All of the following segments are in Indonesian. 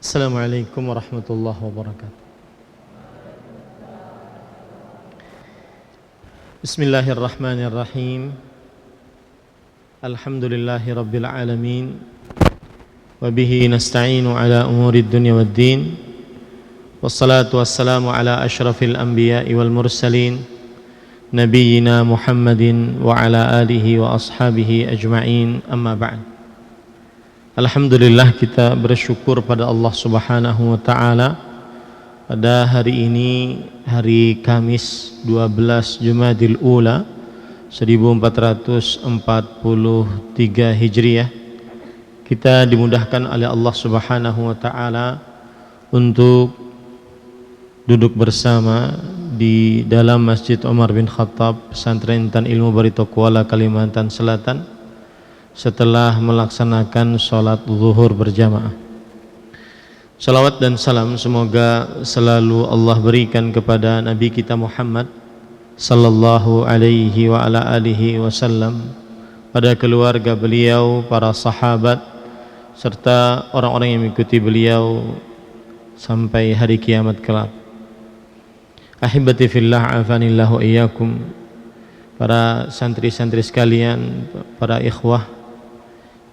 Assalamualaikum warahmatullahi wabarakatuh. Bismillahirrahmanirrahim. Alhamdulillahi rabbil alamin. Wabihi nasta'inu ala umurid dunya waddin. Wassalatu wassalamu ala ashrafil anbiya'i wal mursalin, nabiyyina Muhammadin wa ala alihi wa ashabihi ajma'in, amma ba'd. Alhamdulillah, kita bersyukur pada Allah Subhanahu wa taala pada hari ini, hari Kamis 12 Jumadil Ula 1443 Hijriah, kita dimudahkan oleh Allah Subhanahu wa taala untuk duduk bersama di dalam Masjid Umar bin Khattab, Pesantren Intan Ilmu Barito Kuala, Kalimantan Selatan, setelah melaksanakan sholat zuhur berjamaah. Salawat dan salam semoga selalu Allah berikan kepada Nabi kita Muhammad sallallahu alaihi wa ala alihi wasallam, pada keluarga beliau, para sahabat, serta orang-orang yang mengikuti beliau sampai hari kiamat kelak. Ahibati fillah, afanillahu iyyakum. Para santri-santri sekalian, para ikhwah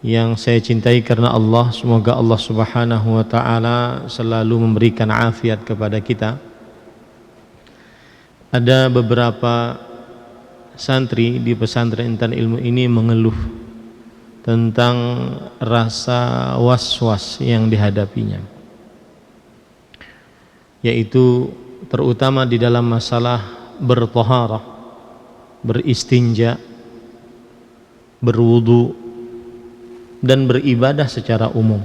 yang saya cintai karena Allah, semoga Allah Subhanahu wa taala selalu memberikan afiat kepada kita. Ada beberapa santri di pesantren Intan Ilmu ini mengeluh tentang rasa was-was yang dihadapinya, yaitu terutama di dalam masalah berthaharah, beristinja, berwudu, dan beribadah secara umum.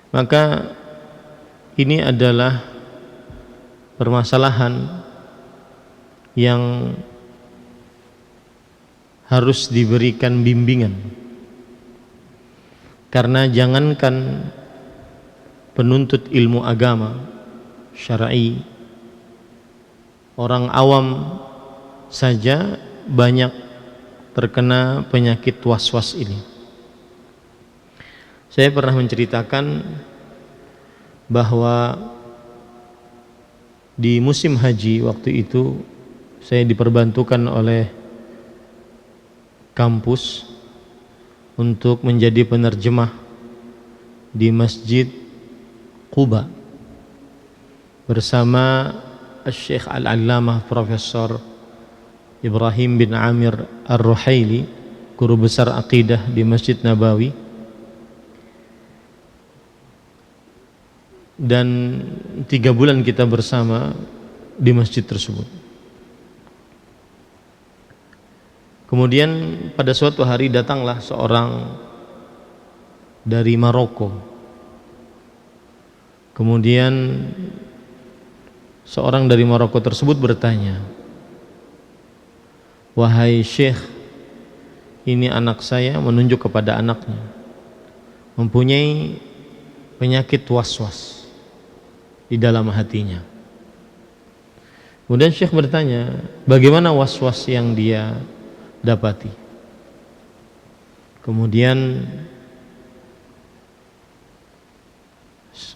Maka ini adalah permasalahan yang harus diberikan bimbingan, karena jangankan penuntut ilmu agama syar'i, orang awam saja banyak terkena penyakit was-was ini. Saya pernah menceritakan bahwa di musim haji waktu itu saya diperbantukan oleh kampus untuk menjadi penerjemah di Masjid Quba bersama Syekh Al-Allamah Profesor Ibrahim bin Amir Ar-Ruhaili, guru besar akidah di Masjid Nabawi, dan 3 bulan kita bersama di masjid tersebut. Kemudian pada suatu hari datanglah seorang dari Maroko. Kemudian seorang dari Maroko tersebut bertanya, "Wahai Syekh, ini anak saya," menunjuk kepada anaknya, "mempunyai penyakit was-was di dalam hatinya." Kemudian Syekh bertanya, bagaimana was-was yang dia dapati? Kemudian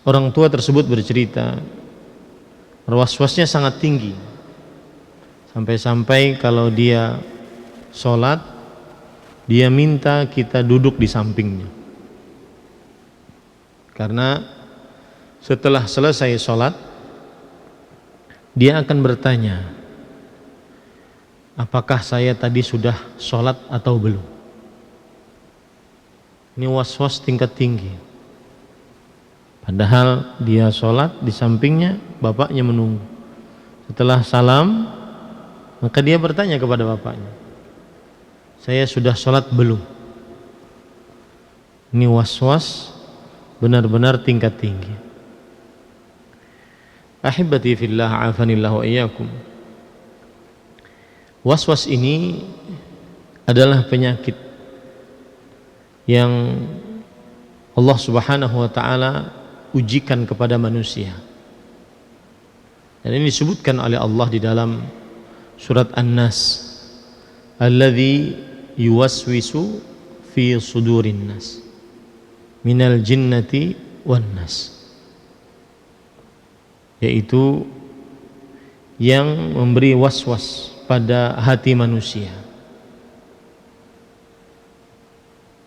orang tua tersebut bercerita, was-wasnya sangat tinggi, sampai-sampai kalau dia sholat, dia minta kita duduk di sampingnya, karena setelah selesai sholat dia akan bertanya, apakah saya tadi sudah sholat atau belum. Ini was-was tingkat tinggi, padahal dia sholat, di sampingnya bapaknya menunggu. Setelah salam, maka dia bertanya kepada bapaknya, saya sudah sholat belum? Ini was-was benar-benar tingkat tinggi. Ahibati fillah, afanillahu iyyakum. Was-was ini adalah penyakit yang Allah Subhanahu wa taala ujikan kepada manusia, dan ini disebutkan oleh Allah di dalam surat An-Nas, alladzi yuwaswisu fi sudurin nas minal jinnati wan nas, yaitu yang memberi was-was pada hati manusia.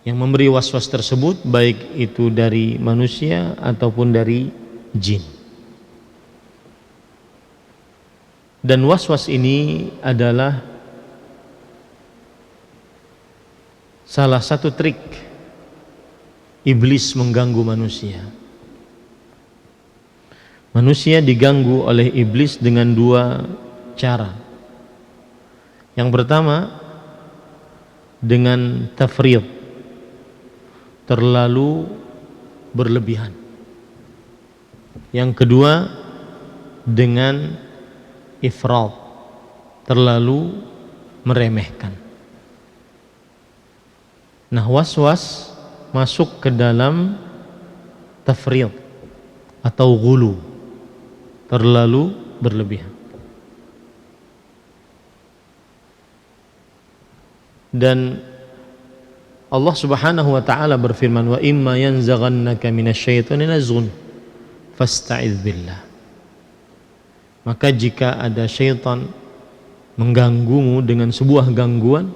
Yang memberi was-was tersebut baik itu dari manusia ataupun dari jin. Dan was-was ini adalah salah satu trik iblis mengganggu manusia. Manusia diganggu oleh iblis dengan dua cara. Yang pertama dengan tafrid, terlalu berlebihan. Yang kedua dengan ifrat, terlalu meremehkan. Nah, was-was masuk ke dalam tafrid atau ghulu, terlalu berlebihan. Dan Allah Subhanahu wa taala berfirman, wa imma yanzaghannaka minasyaitani nazghun fasta'iz billah. Maka jika ada syaitan mengganggumu dengan sebuah gangguan,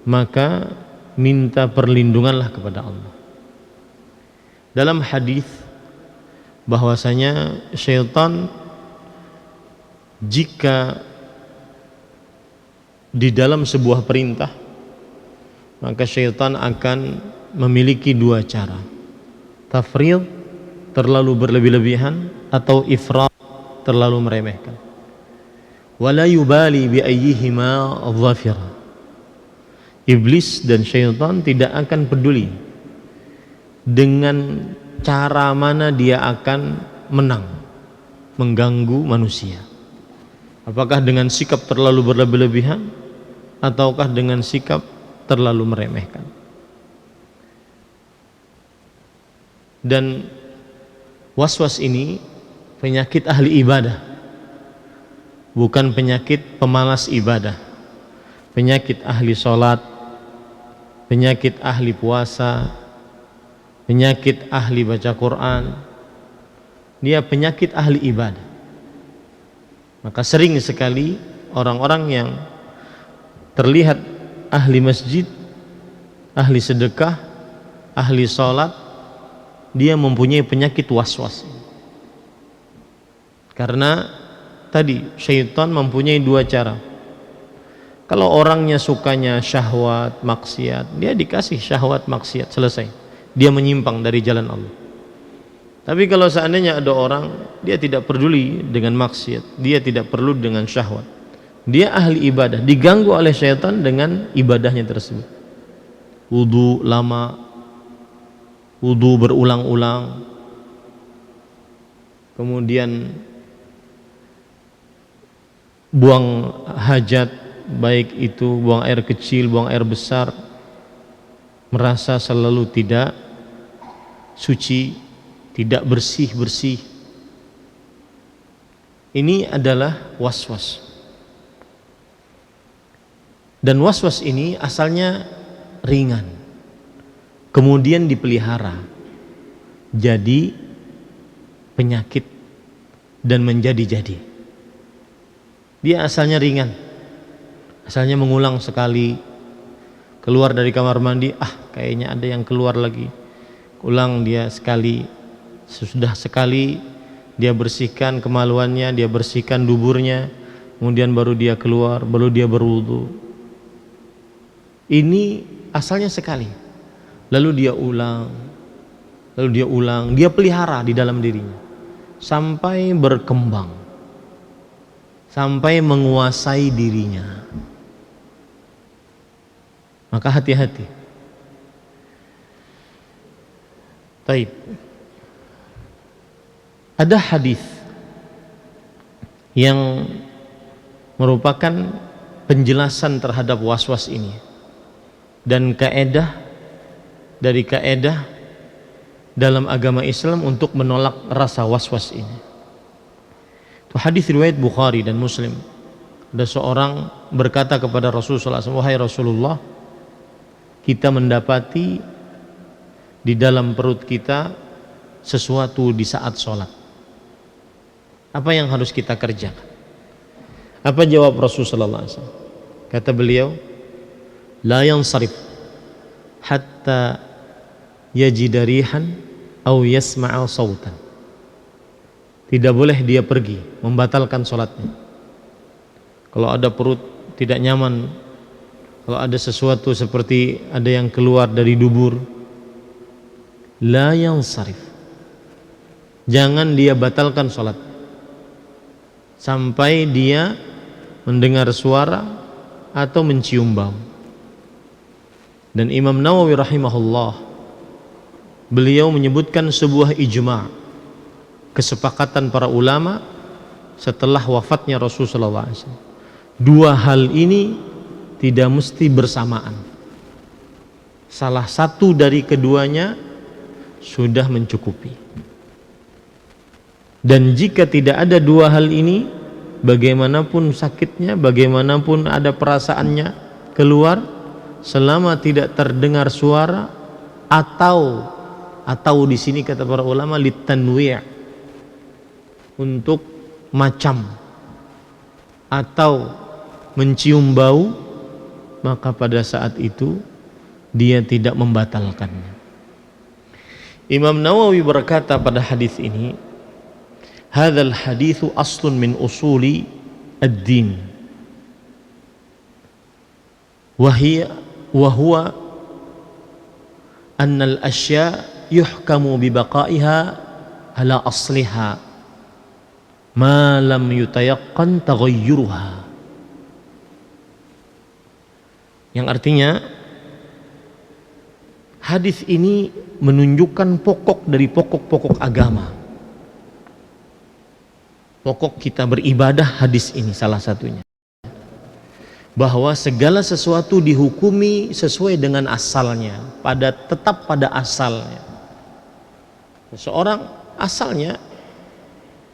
maka minta perlindunganlah kepada Allah. Dalam hadis bahwasanya syaitan jika di dalam sebuah perintah, maka syaitan akan memiliki dua cara. Tafrid, terlalu berlebih-lebihan, atau ifrat, terlalu meremehkan. Wala yubali bi ayyihima dhafira. Iblis dan syaitan tidak akan peduli dengan cara mana dia akan menang mengganggu manusia. Apakah dengan sikap terlalu berlebih-lebihan ataukah dengan sikap terlalu meremehkan. Dan was-was ini penyakit ahli ibadah, bukan penyakit pemalas ibadah. Penyakit ahli sholat, penyakit ahli puasa, penyakit ahli baca Quran, dia penyakit ahli ibadah. Maka sering sekali orang-orang yang terlihat ahli masjid, ahli sedekah, ahli sholat, dia mempunyai penyakit was-was. Karena tadi syaitan mempunyai dua cara. Kalau orangnya sukanya syahwat, maksiat, dia dikasih syahwat, maksiat, selesai. Dia menyimpang dari jalan Allah. Tapi kalau seandainya ada orang, dia tidak peduli dengan maksiat, dia tidak perlu dengan syahwat, dia ahli ibadah, diganggu oleh syaitan dengan ibadahnya tersebut. Wudu lama, wudu berulang-ulang, kemudian buang hajat, baik itu buang air kecil, buang air besar, merasa selalu tidak suci, tidak bersih-bersih. Ini adalah was-was. Dan was-was ini asalnya ringan, kemudian dipelihara jadi penyakit dan menjadi-jadi. Dia asalnya ringan, asalnya mengulang sekali, keluar dari kamar mandi, kayaknya ada yang keluar lagi, ulang dia sekali, sesudah sekali dia bersihkan kemaluannya, dia bersihkan duburnya, kemudian baru dia keluar, baru dia berwudu. Ini asalnya sekali, lalu dia ulang, dia pelihara di dalam dirinya sampai berkembang, sampai menguasai dirinya. Maka hati-hati. Baik. Ada hadis yang merupakan penjelasan terhadap was-was ini dan kaedah dari kaedah dalam agama Islam untuk menolak rasa was-was ini. Itu hadis riwayat Bukhari dan Muslim. Ada seorang berkata kepada Rasulullah SAW, wahai Rasulullah, kita mendapati di dalam perut kita sesuatu di saat sholat, apa yang harus kita kerjakan? Apa jawab Rasulullah SAW? Kata beliau, la yansarif hatta yajida rihan aw yasma'a sautan. Tidak boleh dia pergi, membatalkan sholatnya. Kalau ada perut tidak nyaman, kalau ada sesuatu seperti ada yang keluar dari dubur, la yansarif, jangan dia batalkan sholat sampai dia mendengar suara atau mencium bau. Dan Imam Nawawi rahimahullah, beliau menyebutkan sebuah ijma', kesepakatan para ulama setelah wafatnya Rasulullah SAW. Dua hal ini tidak mesti bersamaan. Salah satu dari keduanya sudah mencukupi. Dan jika tidak ada dua hal ini, bagaimanapun sakitnya, bagaimanapun ada perasaannya keluar, selama tidak terdengar suara atau di sini kata para ulama litanwi', untuk macam atau mencium bau, maka pada saat itu dia tidak membatalkannya. Imam Nawawi berkata pada hadis ini, hadzal haditsu aslun min usuli ad-din wa huwa anna al-asya' yuhkamu bi baqaiha ala asliha ma lam yutayaqqan taghayyuruha. Yang artinya hadis ini menunjukkan pokok dari pokok-pokok agama. Pokok kita beribadah, hadis ini salah satunya. Bahwa segala sesuatu dihukumi sesuai dengan asalnya, tetap pada asalnya. Seseorang asalnya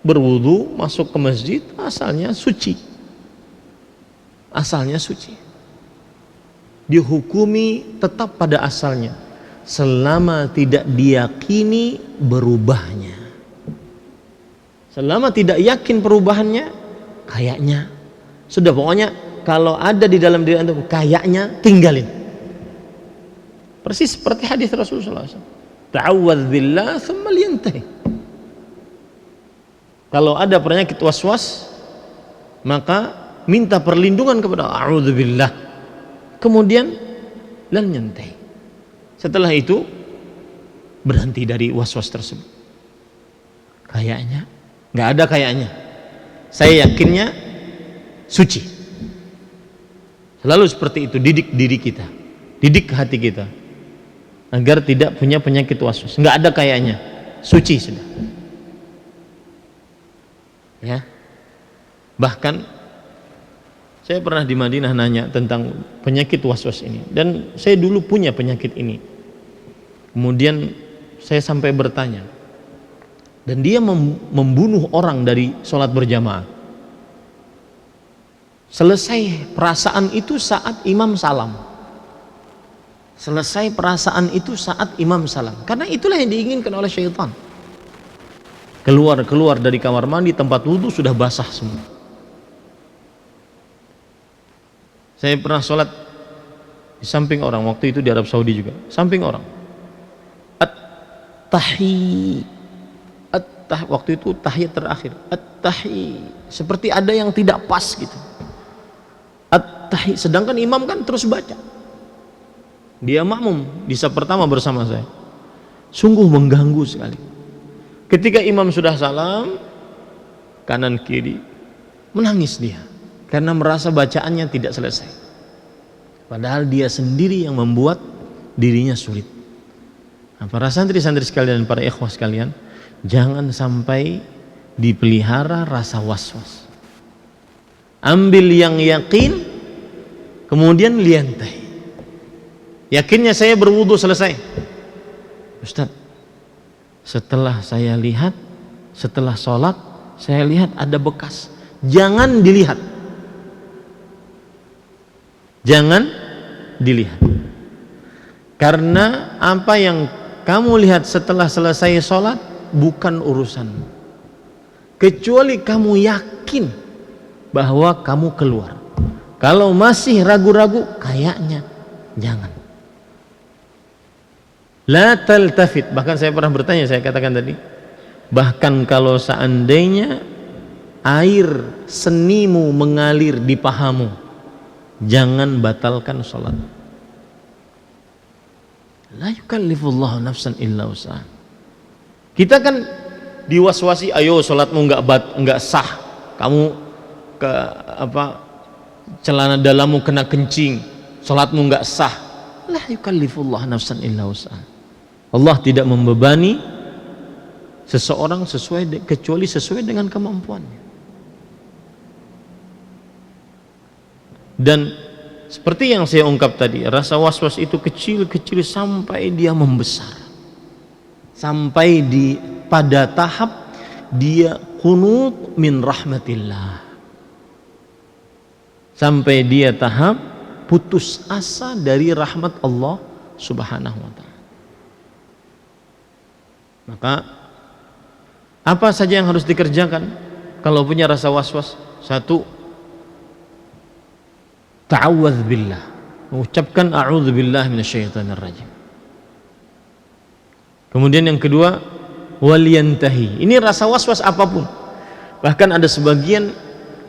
berwudu, masuk ke masjid, asalnya suci. Asalnya suci. Dihukumi tetap pada asalnya selama tidak diyakini berubahnya. Selama tidak yakin perubahannya, kayaknya sudah, pokoknya kalau ada di dalam diri antum kayaknya, tinggalin. Persis seperti hadis Rasulullah SAW, ta'awwadz billah tsumma liyantahi. Kalau ada penyakit waswas, maka minta perlindungan kepada a'udzubillah, kemudian lan yantahi. Setelah itu berhenti dari waswas tersebut. Kayaknya, nggak ada kayaknya, saya yakinnya suci. Selalu seperti itu, didik diri kita, didik hati kita agar tidak punya penyakit waswas. Nggak ada kayaknya, suci sudah. Ya, bahkan saya pernah di Madinah nanya tentang penyakit waswas ini, dan saya dulu punya penyakit ini. Kemudian saya sampai bertanya, dan dia membunuh orang dari sholat berjamaah. Selesai perasaan itu saat imam salam. Selesai perasaan itu saat imam salam. Karena itulah yang diinginkan oleh syaitan. Keluar dari kamar mandi, tempat wudhu sudah basah semua. Saya pernah sholat di samping orang, waktu itu di Arab Saudi juga, samping orang. Waktu itu tahiyat terakhir. Seperti ada yang tidak pas gitu. Sedangkan imam kan terus baca. Dia makmum di saf pertama bersama saya. Sungguh mengganggu sekali. Ketika imam sudah salam, kanan kiri, menangis dia karena merasa bacaannya tidak selesai. Padahal dia sendiri yang membuat dirinya sulit. Nah, para santri-santri sekalian dan para ikhwah sekalian, jangan sampai dipelihara rasa was-was. Ambil yang yakin, kemudian liantai. Yakinnya saya berwudu selesai. Ustaz, setelah saya lihat, setelah sholat, saya lihat ada bekas. Jangan dilihat. Jangan dilihat. Karena apa yang kamu lihat setelah selesai sholat bukan urusanmu, kecuali kamu yakin bahwa kamu keluar. Kalau masih ragu-ragu, kayaknya jangan. La taltafit. Bahkan saya pernah bertanya, saya katakan tadi, bahkan kalau seandainya air senimu mengalir di pahamu, jangan batalkan sholat. La yukallifullahu nafsan illa usaha. Kita kan diwaswasi, ayo sholatmu enggak sah, kamu ke celana dalammu kena kencing, sholatmu enggak sah. La yukallifullahu nafsan illa usaha. Allah tidak membebani seseorang kecuali sesuai dengan kemampuannya. Dan seperti yang saya ungkap tadi, rasa was-was itu kecil-kecil sampai dia membesar, sampai pada tahap dia qunut min rahmatillah, sampai dia tahap putus asa dari rahmat Allah subhanahu wa ta'ala. Maka apa saja yang harus dikerjakan kalau punya rasa was-was? Satu, ta'awwadz billah, mengucapkan a'udzubillahi minasyaitonir rajim. Kemudian yang kedua, waliyantahi. Ini rasa was-was apapun. Bahkan ada sebagian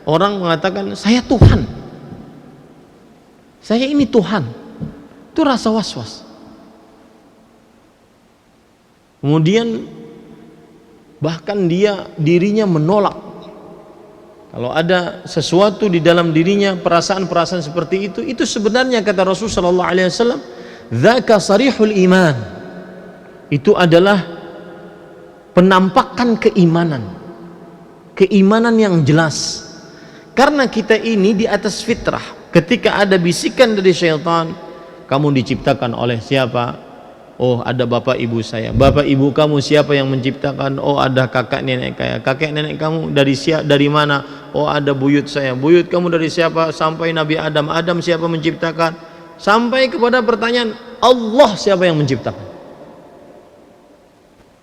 orang mengatakan, saya Tuhan, saya ini Tuhan. Itu rasa was-was. Kemudian bahkan dirinya menolak. Kalau ada sesuatu di dalam dirinya, perasaan-perasaan seperti itu sebenarnya kata Rasulullah SAW, dzaka sarihul iman. Itu adalah penampakan keimanan yang jelas. Karena kita ini di atas fitrah. Ketika ada bisikan dari syaitan, kamu diciptakan oleh siapa? Oh, ada bapak ibu saya. Bapak ibu kamu siapa yang menciptakan? Oh, ada kakak nenek saya. Kakek nenek kamu dari mana? Oh, ada buyut saya. Buyut kamu dari siapa? Sampai Nabi Adam. Adam siapa menciptakan? Sampai kepada pertanyaan, Allah siapa yang menciptakan?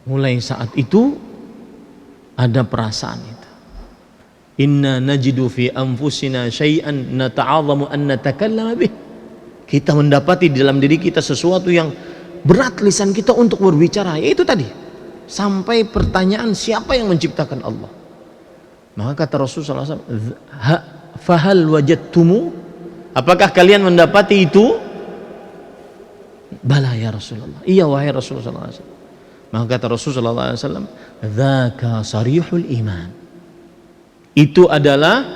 Mulai saat itu ada perasaan itu. Inna najidu fi anfusina syai'an nata'adhamu an natakallama bih. Kita mendapati di dalam diri kita sesuatu yang berat lisan kita untuk berbicara, yaitu tadi sampai pertanyaan siapa yang menciptakan Allah. Maka kata Rasulullah SAW, fahal wajadtumu, apakah kalian mendapati itu? Bala ya Rasulullah, iya wahai Rasulullah SAW. Maka kata Rasulullah SAW, dzaka sarihul iman. Itu adalah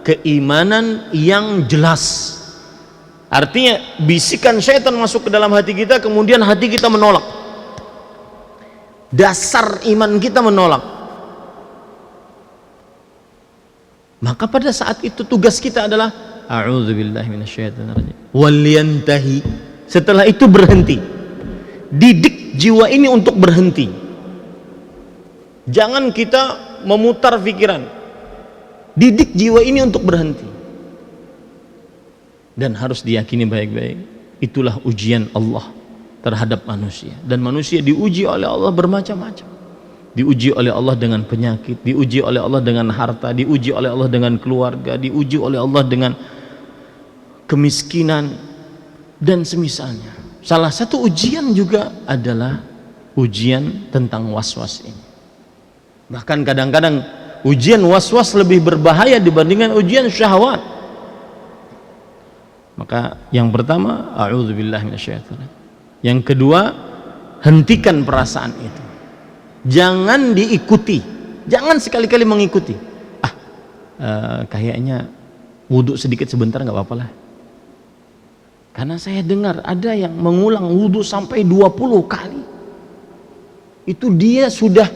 keimanan yang jelas. Artinya bisikan syaitan masuk ke dalam hati kita, kemudian hati kita menolak. Dasar iman kita menolak. Maka pada saat itu tugas kita adalah a'udzubillahi minasyaitonir rajim. Waliyantahi. Setelah itu berhenti. Didik jiwa ini untuk berhenti. Jangan kita memutar pikiran. Didik jiwa ini untuk berhenti. Dan harus diyakini baik-baik, itulah ujian Allah terhadap manusia. Dan manusia diuji oleh Allah bermacam-macam. Diuji oleh Allah dengan penyakit, diuji oleh Allah dengan harta, diuji oleh Allah dengan keluarga, diuji oleh Allah dengan kemiskinan dan semisalnya. Salah satu ujian juga adalah ujian tentang was-was ini. Bahkan kadang-kadang ujian was-was lebih berbahaya dibandingkan ujian syahwat. Maka yang pertama, a'udzubillahi minasyaitonir. Yang kedua, hentikan perasaan itu. Jangan diikuti. Jangan sekali-kali mengikuti. Kayaknya wudhu sedikit sebentar nggak apa-apa lah. Karena saya dengar ada yang mengulang wudhu sampai 20 kali. Itu dia sudah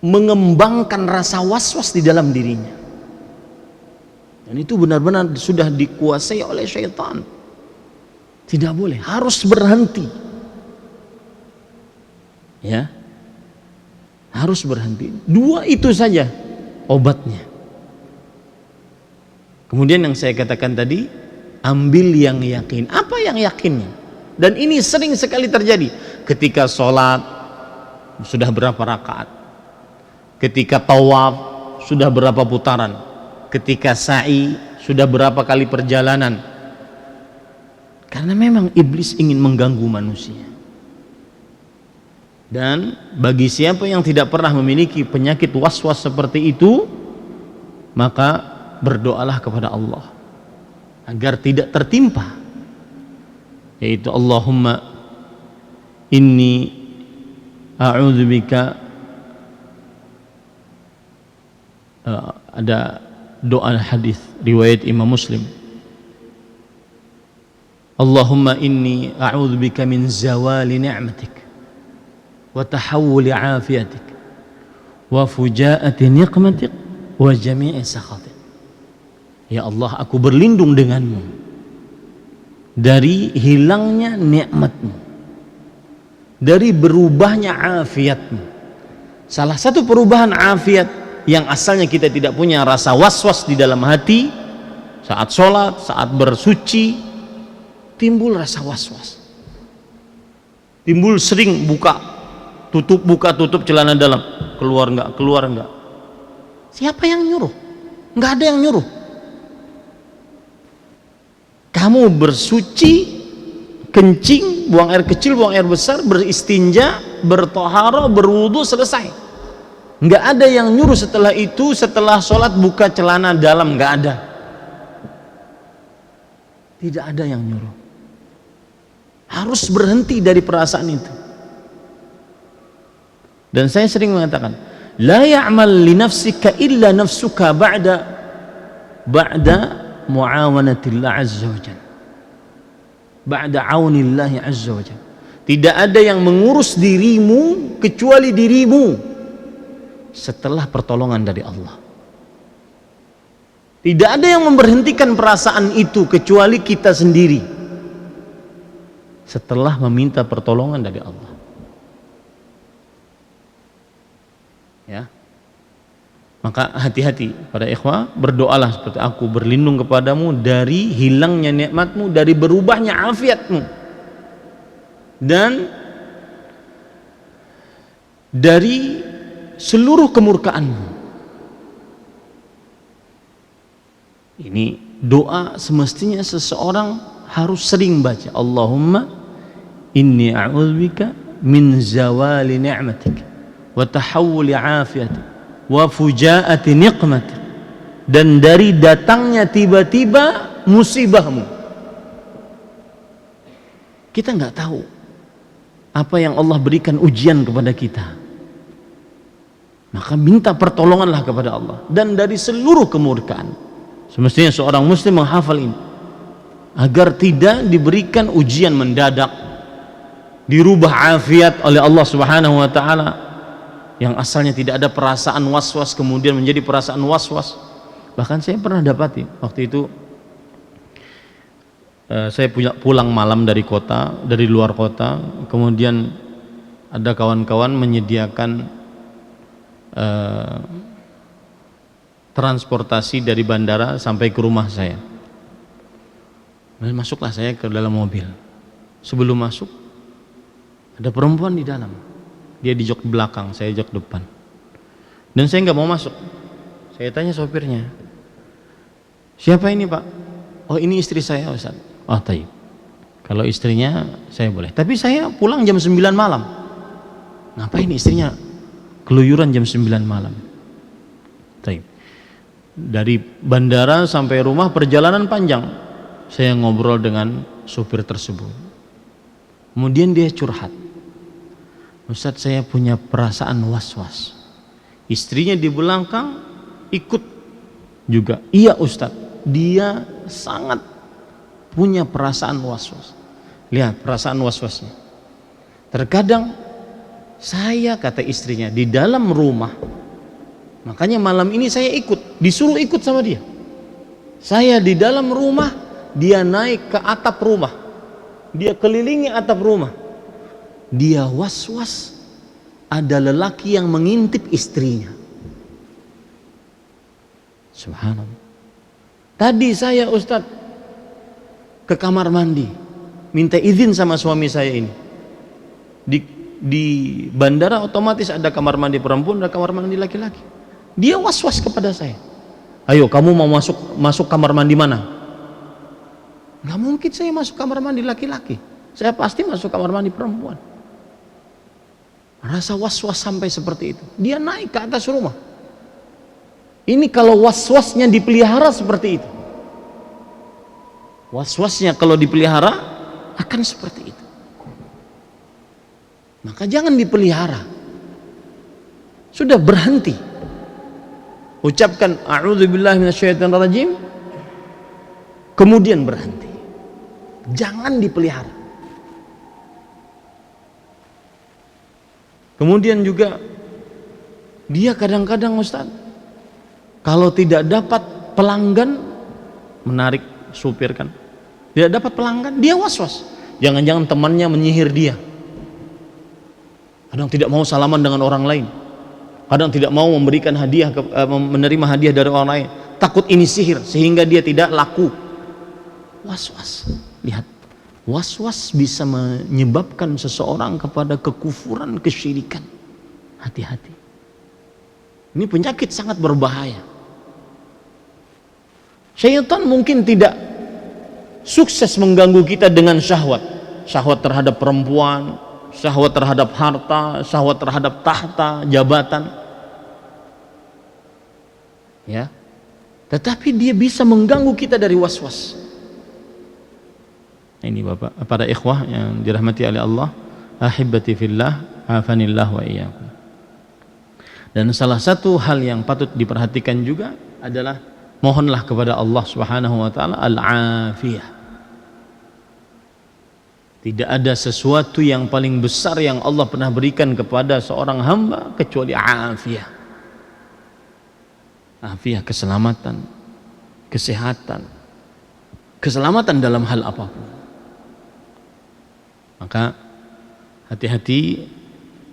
mengembangkan rasa was-was di dalam dirinya. Dan itu benar-benar sudah dikuasai oleh syaitan. Tidak boleh, harus berhenti. Ya, harus berhenti. Dua itu saja obatnya. Kemudian yang saya katakan tadi, ambil yang yakin. Apa yang yakinnya? Dan ini sering sekali terjadi. Ketika sholat sudah berapa rakaat, ketika tawaf sudah berapa putaran, ketika sa'i sudah berapa kali perjalanan. Karena memang iblis ingin mengganggu manusia. Dan bagi siapa yang tidak pernah memiliki penyakit was-was seperti itu, maka berdoalah kepada Allah agar tidak tertimpa, yaitu Allahumma inni a'udzubika, ada doa hadis riwayat Imam Muslim, Allahumma inni a'udzubika min zawali ni'matik wa tahawuli afiatik wa fujaati niqmatik wa jami'i sakhatik. Ya Allah, aku berlindung denganmu dari hilangnya nikmatmu, dari berubahnya afiatmu. Salah satu perubahan afiat yang asalnya kita tidak punya rasa was-was di dalam hati, saat sholat, saat bersuci, timbul rasa was-was, timbul sering buka tutup celana dalam, keluar enggak. Siapa yang nyuruh? Enggak ada yang nyuruh. Kamu bersuci, kencing, buang air kecil, buang air besar, beristinja, bertoharo, berwudu, selesai. Nggak ada yang nyuruh setelah itu, setelah sholat buka celana dalam, nggak ada. Tidak ada yang nyuruh. Harus berhenti dari perasaan itu. Dan saya sering mengatakan, la ya'mal li nafsika illa nafsuka ba'da mu'awanatillah azza wa jalla, ba'da aunillahi azza wa jalla. Tidak ada yang mengurus dirimu kecuali dirimu setelah pertolongan dari Allah. Tidak ada yang memberhentikan perasaan itu kecuali kita sendiri setelah meminta pertolongan dari Allah. Ya. Maka hati-hati para ikhwah, berdoalah seperti aku berlindung kepadamu dari hilangnya nikmatmu, dari berubahnya afiatmu, dan dari seluruh kemurkaanmu. Ini doa semestinya seseorang harus sering baca. Allahumma inni a'udzubika min zawali ni'matik wa tahawuli afiatik wa fujaati niqmatik, dan dari datangnya tiba-tiba musibahmu. Kita nggak tahu apa yang Allah berikan ujian kepada kita, maka minta pertolonganlah kepada Allah dan dari seluruh kemurkaan. Semestinya seorang muslim menghafal ini agar tidak diberikan ujian mendadak, dirubah afiat oleh Allah Subhanahu wa taala. Yang asalnya tidak ada perasaan was-was kemudian menjadi perasaan was-was. Bahkan saya pernah dapati waktu itu, saya pulang malam dari luar kota, kemudian ada kawan-kawan menyediakan transportasi dari bandara sampai ke rumah saya. Masuklah saya ke dalam mobil. Sebelum masuk ada perempuan di dalam. Dia di jok belakang, saya jok depan. Dan saya nggak mau masuk. Saya tanya sopirnya, siapa ini Pak? Oh ini istri saya Ustaz. Oh taib. Kalau istrinya saya boleh. Tapi saya pulang jam 9 malam. Ngapain istrinya keluyuran jam 9 malam? Taib. Dari bandara sampai rumah perjalanan panjang. Saya ngobrol dengan sopir tersebut. Kemudian dia curhat. Ustaz, saya punya perasaan was-was. Istrinya di belakang ikut juga. Iya Ustaz, dia sangat punya perasaan was-was. Lihat perasaan was-wasnya. Terkadang saya, kata istrinya, di dalam rumah, makanya malam ini saya ikut, disuruh ikut sama dia. Saya di dalam rumah, dia naik ke atap rumah, dia kelilingi atap rumah. Dia was-was ada lelaki yang mengintip istrinya. Subhanallah. Tadi saya Ustadz ke kamar mandi, minta izin sama suami saya ini. Di, di bandara otomatis ada kamar mandi perempuan, ada kamar mandi laki-laki. Dia was-was kepada saya. Ayo, kamu mau masuk kamar mandi mana? Nggak mungkin saya masuk kamar mandi laki-laki. Saya pasti masuk kamar mandi perempuan. Rasa was-was sampai seperti itu. Dia naik ke atas rumah. Ini kalau was-wasnya dipelihara seperti itu. Was-wasnya kalau dipelihara akan seperti itu. Maka jangan dipelihara. Sudah berhenti. Ucapkan a'udzubillahi minasyaitonirrajim, kemudian berhenti. Jangan dipelihara. Kemudian juga dia kadang-kadang Ustaz, kalau tidak dapat pelanggan, menarik supir kan, tidak dapat pelanggan, dia was-was. Jangan-jangan temannya menyihir dia. Kadang tidak mau salaman dengan orang lain, kadang tidak mau memberikan hadiah, menerima hadiah dari orang lain, takut ini sihir sehingga dia tidak laku. Was-was. Lihat, was-was bisa menyebabkan seseorang kepada kekufuran, kesyirikan. Hati-hati. Ini penyakit sangat berbahaya. Syaitan mungkin tidak sukses mengganggu kita dengan syahwat, syahwat terhadap perempuan, syahwat terhadap harta, syahwat terhadap tahta, jabatan, ya. Tetapi dia bisa mengganggu kita dari was-was. Ini Bapak, para ikhwah yang dirahmati oleh Allah, ahibati fillah, afanillah wa iyyakum. Dan salah satu hal yang patut diperhatikan juga adalah mohonlah kepada Allah Subhanahu wa taala al-afiyah. Tidak ada sesuatu yang paling besar yang Allah pernah berikan kepada seorang hamba kecuali afiyah. Afiyah, keselamatan, kesehatan, keselamatan dalam hal apapun. Maka hati-hati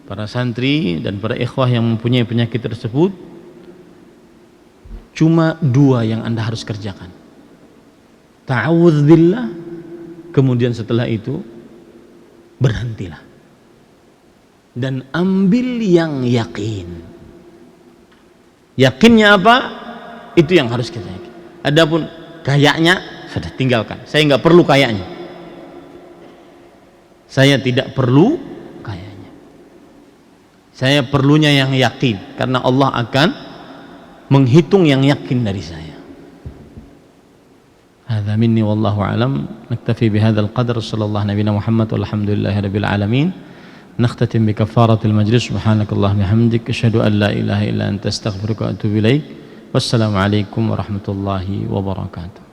para santri dan para ikhwah yang mempunyai penyakit tersebut. Cuma dua yang Anda harus kerjakan. Ta'awudz billah, kemudian setelah itu berhentilah dan ambil yang yakin. Yakinnya apa? Itu yang harus kita yakin. Adapun kayaknya sudah tinggalkan. Saya nggak perlu kayaknya. Saya tidak perlu kayaknya. Saya perlunya yang yakin, karena Allah akan menghitung yang yakin dari saya. Hadza minni wallahu alam. Naktafi bihadzal qadar. Sallallahu nabiyana Muhammad walhamdulillahi rabbil alamin. Nakhtatim bi kafaratil majlis. Subhanakallahumma hamdik asyhadu an la ilaha illa anta astaghfiruka wa atubu ilaik. Wassalamu alaikum warahmatullahi wabarakatuh.